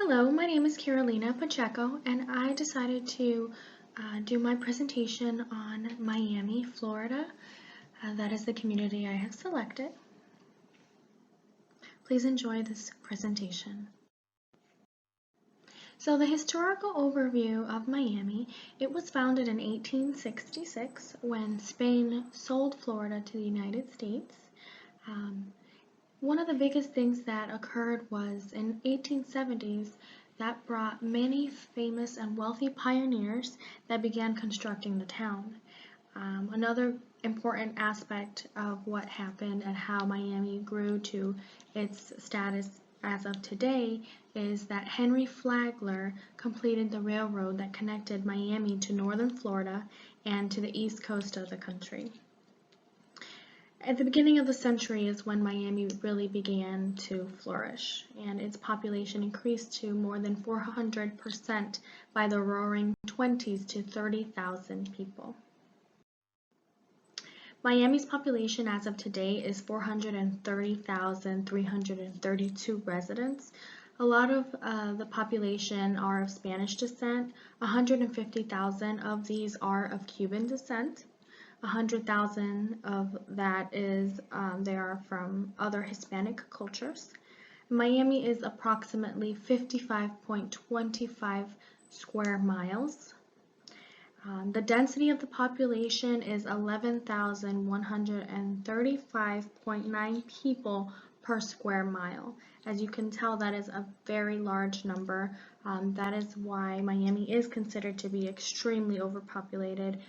Hello, my name is Carolina Pacheco, and I decided to do my presentation on Miami, Florida. That is the community I have selected. Please enjoy this presentation. So the historical overview of Miami, it was founded in 1866 when Spain sold Florida to the United States. One of the biggest things that occurred was in 1870s that brought many famous and wealthy pioneers that began constructing the town. Another important aspect of what happened and how Miami grew to its status as of today is that Henry Flagler completed the railroad that connected Miami to northern Florida and to the east coast of the country. At the beginning of the century is when Miami really began to flourish, and its population increased to more than 400% by the roaring 20s to 30,000 people. Miami's population as of today is 430,332 residents. A lot of the population are of Spanish descent. 150,000 of these are of Cuban descent. 100,000 of that is they are from other Hispanic cultures. Miami is approximately 55.25 square miles. The density of the population is 11,135.9 people per square mile. As you can tell, that is a very large number. That is why Miami is considered to be extremely overpopulated.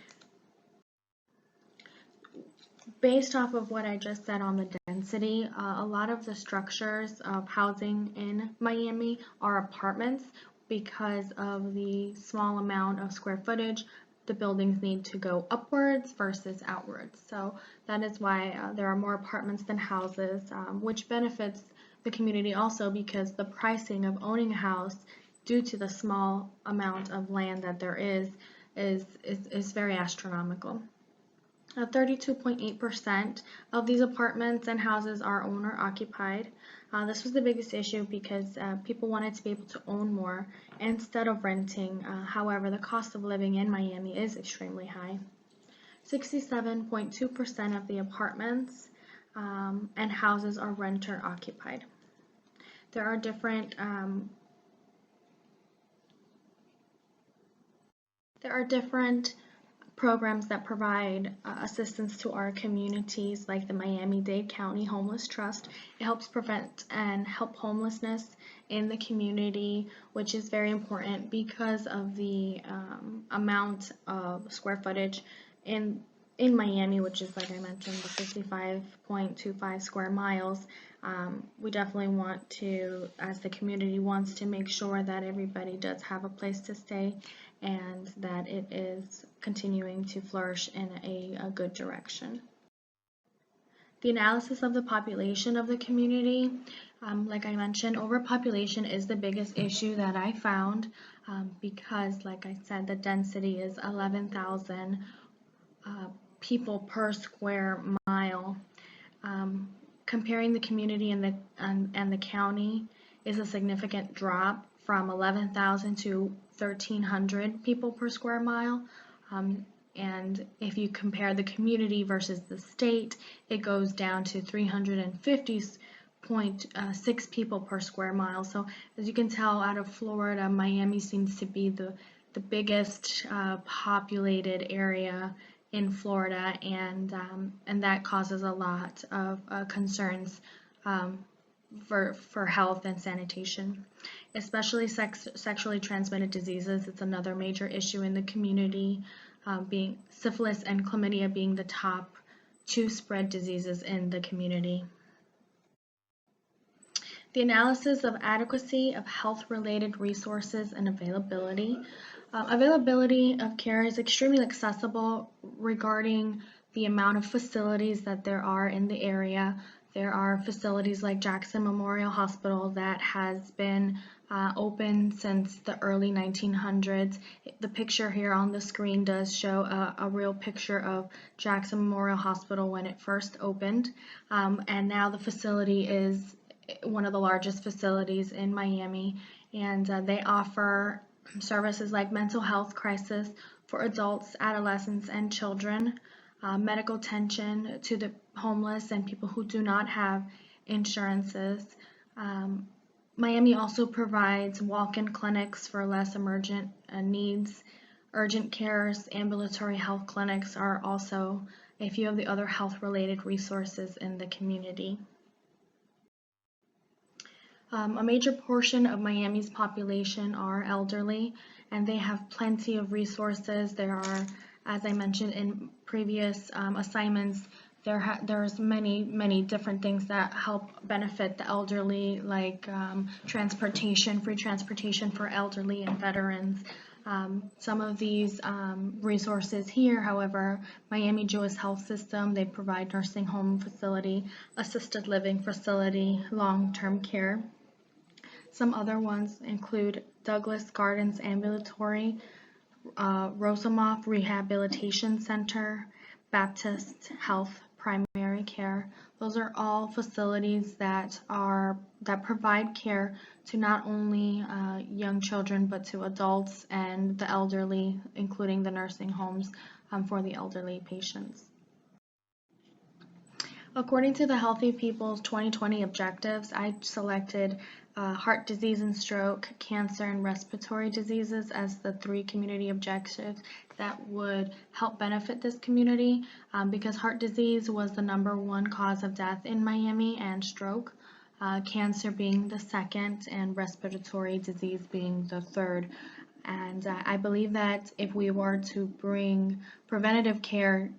Based off of what I just said on the density, a lot of the structures of housing in Miami are apartments. Because of the small amount of square footage, the buildings need to go upwards versus outwards. So that is why there are more apartments than houses, which benefits the community also because the pricing of owning a house due to the small amount of land that there is very astronomical. 32.8% of these apartments and houses are owner-occupied. This was the biggest issue because people wanted to be able to own more instead of renting. However, the cost of living in Miami is extremely high. 67.2% of the apartments and houses are renter-occupied. There are different programs that provide assistance to our communities, like the Miami-Dade County Homeless Trust. It helps prevent and help homelessness in the community, which is very important because of the amount of square footage in Miami, which is, like I mentioned, the 55.25 square miles. We definitely want to, as the community wants to make sure that everybody does have a place to stay and that it is continuing to flourish in a good direction. The analysis of the population of the community, like I mentioned, overpopulation is the biggest issue that I found because, like I said, the density is 11,000 people per square mile. Comparing the community and the county is a significant drop from 11,000 to 1,300 people per square mile. And if you compare the community versus the state, it goes down to 350.6 people per square mile. So as you can tell, out of Florida, Miami seems to be the biggest populated area in Florida, and that causes a lot of concerns for health and sanitation, especially sexually transmitted diseases. It's another major issue in the community, being syphilis and chlamydia being the top two spread diseases in the community. The analysis of adequacy of health-related resources and availability. Availability of care is extremely accessible regarding the amount of facilities that there are in the area. There are facilities like Jackson Memorial Hospital that has been open since the early 1900s. The picture here on the screen does show a real picture of Jackson Memorial Hospital when it first opened, and now the facility is one of the largest facilities in Miami, and they offer services like mental health crisis for adults, adolescents, and children, medical attention to the homeless and people who do not have insurances. Um, Miami also provides walk-in clinics for less emergent needs. Urgent cares, ambulatory health clinics are also a few of the other health-related resources in the community. A major portion of Miami's population are elderly, and they have plenty of resources. There are, as I mentioned in previous assignments, there's many different things that help benefit the elderly, like transportation, free transportation for elderly and veterans. Some of these resources here, however, Miami Jewish Health System, they provide nursing home facility, assisted living facility, long-term care. Some other ones include Douglas Gardens Ambulatory, Rosamoff Rehabilitation Center, Baptist Health Primary Care. Those are all facilities that provide care to not only young children but to adults and the elderly, including the nursing homes for the elderly patients. According to the Healthy People's 2020 objectives, I selected heart disease and stroke, cancer, and respiratory diseases as the 3 community objectives that would help benefit this community because heart disease was the #1 cause of death in Miami, and stroke, cancer being the 2nd, and respiratory disease being the 3rd. And I believe that if we were to bring preventative care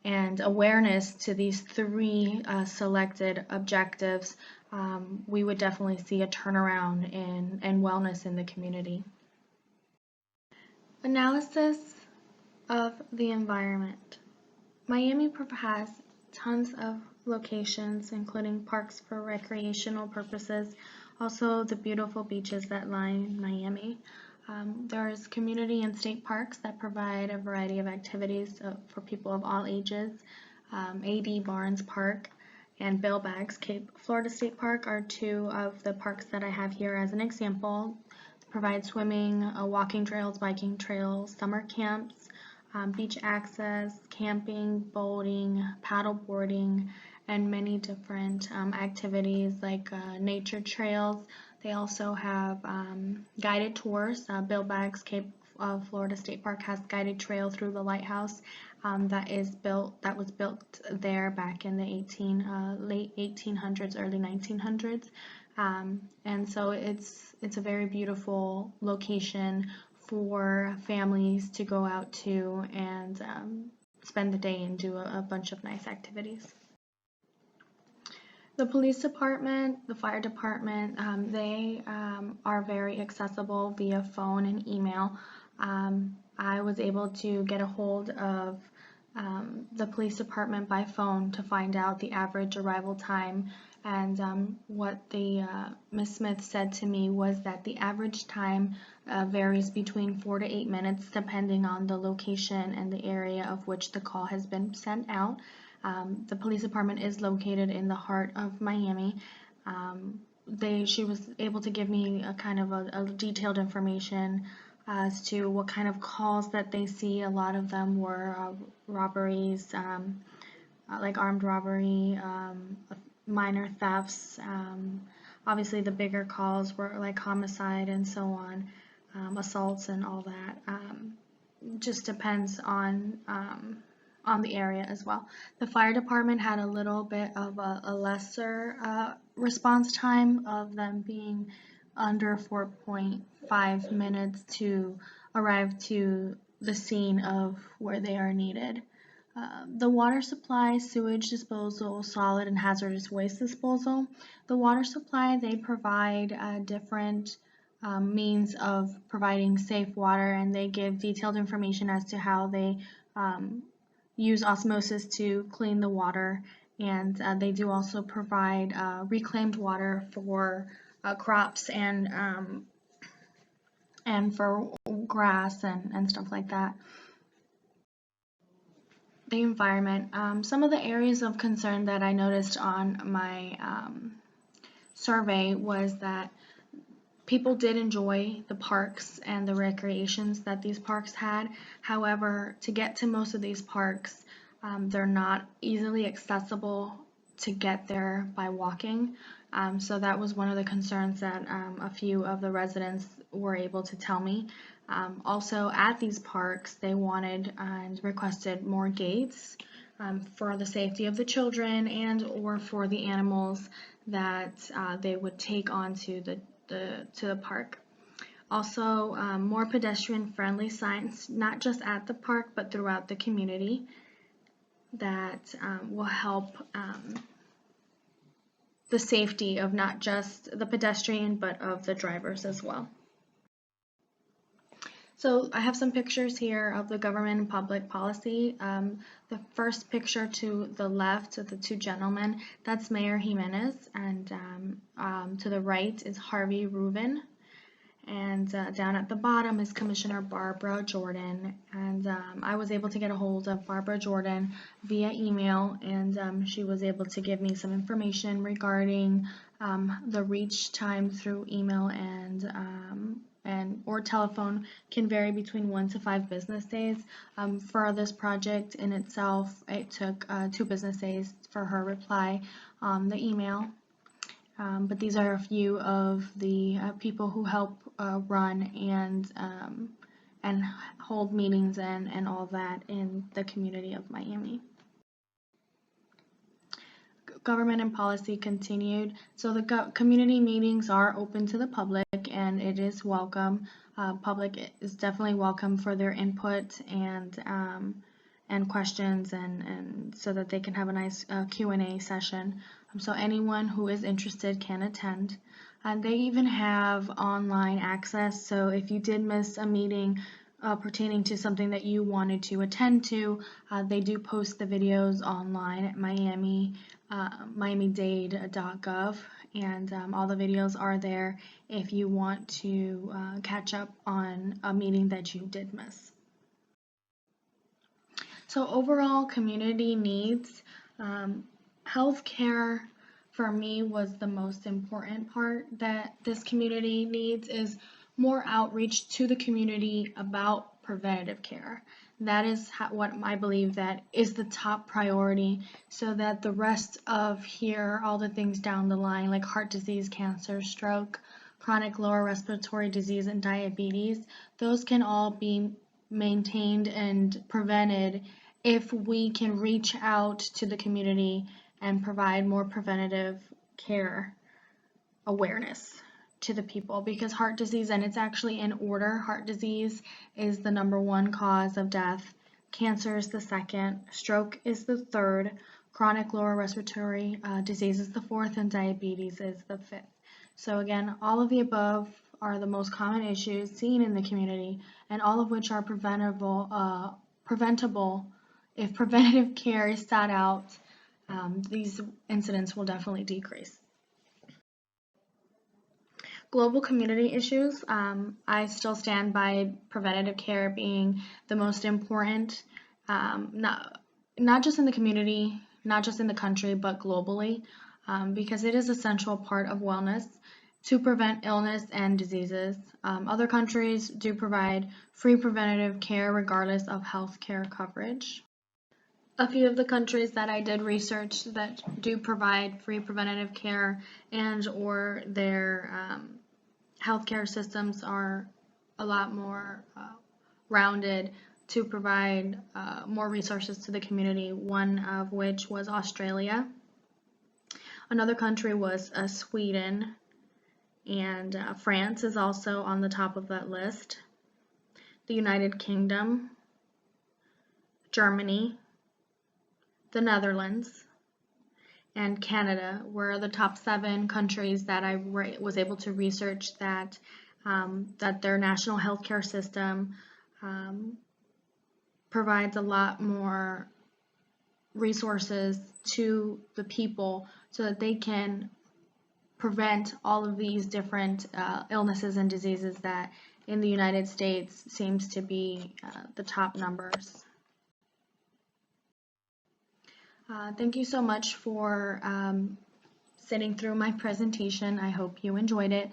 and awareness to these 3 selected objectives, we would definitely see a turnaround in wellness in the community. Analysis of the environment. Miami has tons of locations, including parks for recreational purposes, also the beautiful beaches that line Miami. There's community and state parks that provide a variety of activities for people of all ages. A.D. Barnes Park and Bill Baggs Cape Florida State Park are 2 of the parks that I have here as an example. They provide swimming, walking trails, biking trails, summer camps, beach access, camping, boating, paddle boarding, and many different activities like nature trails. They also have guided tours. Bill Baggs Cape Florida State Park has guided trail through the lighthouse that was built there back in the late 1800s, early 1900s, and so it's a very beautiful location for families to go out to and spend the day and do a bunch of nice activities. The police department, the fire department, they are very accessible via phone and email. I was able to get a hold of the police department by phone to find out the average arrival time, and what the Ms. Smith said to me was that the average time varies between 4 to 8 minutes depending on the location and the area of which the call has been sent out. The police department is located in the heart of Miami. She was able to give me a kind of a detailed information as to what kind of calls that they see. A lot of them were robberies, like armed robbery, minor thefts. Obviously the bigger calls were like homicide and so on, assaults and all that. Just depends on the area as well. The fire department had a little bit of a lesser response time, of them being under 4.5 minutes to arrive to the scene of where they are needed. The water supply, sewage disposal, solid and hazardous waste disposal. The water supply, they provide different means of providing safe water, and they give detailed information as to how they use osmosis to clean the water, and they do also provide reclaimed water for crops and for grass and stuff like that. The environment. Some of the areas of concern that I noticed on my survey was that people did enjoy the parks and the recreations that these parks had. However, to get to most of these parks, they're not easily accessible to get there by walking. So that was one of the concerns that a few of the residents were able to tell me. Also, at these parks, they wanted and requested more gates for the safety of the children and or for the animals that they would take onto the park. Also, more pedestrian-friendly signs, not just at the park, but throughout the community, that will help the safety of not just the pedestrian, but of the drivers as well. So I have some pictures here of the government and public policy. The first picture to the left of the two gentlemen, that's Mayor Jimenez, and to the right is Harvey Rubin. And down at the bottom is Commissioner Barbara Jordan, and I was able to get a hold of Barbara Jordan via email, and she was able to give me some information regarding the reach time through email and or telephone can vary between 1 to 5 business days. For this project in itself, it took 2 business days for her reply on the email. But these are a few of the people who help run and hold meetings and all that in the community of Miami. Government and policy continued. So the community meetings are open to the public, and it is welcome. Public is definitely welcome for their input and questions, and so that they can have a nice Q&A session. So anyone who is interested can attend. They even have online access, so if you did miss a meeting pertaining to something that you wanted to attend to, they do post the videos online at miamidade.gov, and all the videos are there if you want to catch up on a meeting that you did miss. So overall community needs, healthcare for me was the most important part that this community needs, is more outreach to the community about preventative care. That is what I believe that is the top priority, so that the rest of here, all the things down the line like heart disease, cancer, stroke, chronic lower respiratory disease, and diabetes, those can all be maintained and prevented if we can reach out to the community and provide more preventative care awareness to the people. Because heart disease, and it's actually in order, heart disease is the #1 cause of death, cancer is the second, stroke is the third, chronic lower respiratory disease is the fourth, and diabetes is the fifth. So again, all of the above are the most common issues seen in the community, and all of which are preventable if preventative care is sought out. These incidents will definitely decrease. Global community issues, I still stand by preventative care being the most important, not just in the community, not just in the country, but globally, because it is a central part of wellness to prevent illness and diseases. Other countries do provide free preventative care regardless of healthcare coverage. A few of the countries that I did research that do provide free preventative care and or their healthcare systems are a lot more rounded to provide more resources to the community, one of which was Australia. Another country was Sweden, and France is also on the top of that list. The United Kingdom, Germany, the Netherlands, and Canada were the top 7 countries that I was able to research that their national healthcare system provides a lot more resources to the people so that they can prevent all of these different illnesses and diseases that in the United States seems to be the top numbers. Thank you so much for sitting through my presentation. I hope you enjoyed it.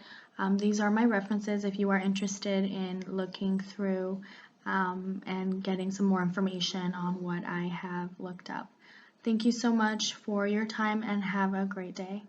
These are my references if you are interested in looking through and getting some more information on what I have looked up. Thank you so much for your time and have a great day.